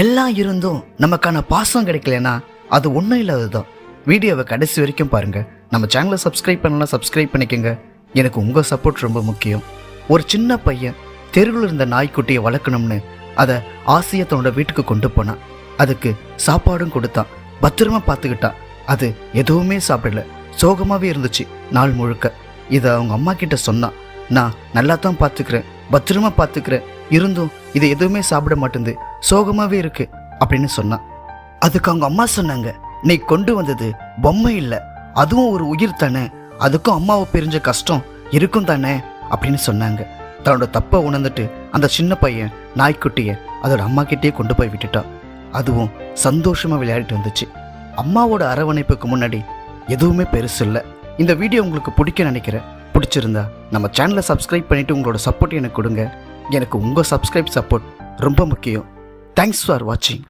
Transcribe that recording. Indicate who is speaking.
Speaker 1: எல்லாம் இருந்தும் நமக்கான பாசம் கிடைக்கலனா அது ஒன்றும் இல்லாததுதான். வீடியோவை கடைசி வரைக்கும் பாருங்க. நம்ம சேனலை சப்ஸ்கிரைப் பண்ணலாம், சப்ஸ்கிரைப் பண்ணிக்கோங்க. எனக்கு உங்கள் சப்போர்ட் ரொம்ப முக்கியம். ஒரு சின்ன பையன் தெருவில் இருந்த நாய்க்குட்டியை வளர்க்கணும்னு அதை ஆசையை தன்னோட வீட்டுக்கு கொண்டு போனான். அதுக்கு சாப்பாடும் கொடுத்தான், பத்திரமா பார்த்துக்கிட்டான். அது எதுவுமே சாப்பிடல, சோகமாகவே இருந்துச்சு நாள் முழுக்க. இதை அவங்க அம்மா கிட்ட சொன்னான். நான் நல்லா தான் பார்த்துக்கிறேன், பத்திரமா பார்த்துக்கிறேன், இருந்தும் இது எதுவுமே சாப்பிட மாட்டேங்குது, சோகமாகவே இருக்கு அப்படின்னு சொன்னான். அதுக்கு அவங்க அம்மா சொன்னாங்க, நீ கொண்டு வந்தது பொம்மை இல்லை, அதுவும் ஒரு உயிர் தானே, அதுக்கும் அம்மாவை பிரிஞ்ச கஷ்டம் இருக்கும் தானே அப்படின்னு சொன்னாங்க. தன்னோட தப்பை உணர்ந்துட்டு அந்த சின்ன பையன் நாய்க்குட்டியை அதோட அம்மா கிட்டேயே கொண்டு போய் விட்டுட்டான். அதுவும் சந்தோஷமாக விளையாடிட்டு வந்துச்சு. அம்மாவோட அரவணைப்புக்கு முன்னாடி எதுவுமே பெருசு இல்லை. இந்த வீடியோ உங்களுக்கு பிடிக்க நினைக்கிறேன். பிடிச்சிருந்தா நம்ம சேனலை சப்ஸ்கிரைப் பண்ணிவிட்டு உங்களோட சப்போர்ட் எனக்கு கொடுங்க. எனக்கு உங்கள் சப்ஸ்கிரைப் சப்போர்ட் ரொம்ப முக்கியம். தேங்க்ஸ் ஃபார் வாட்சிங்.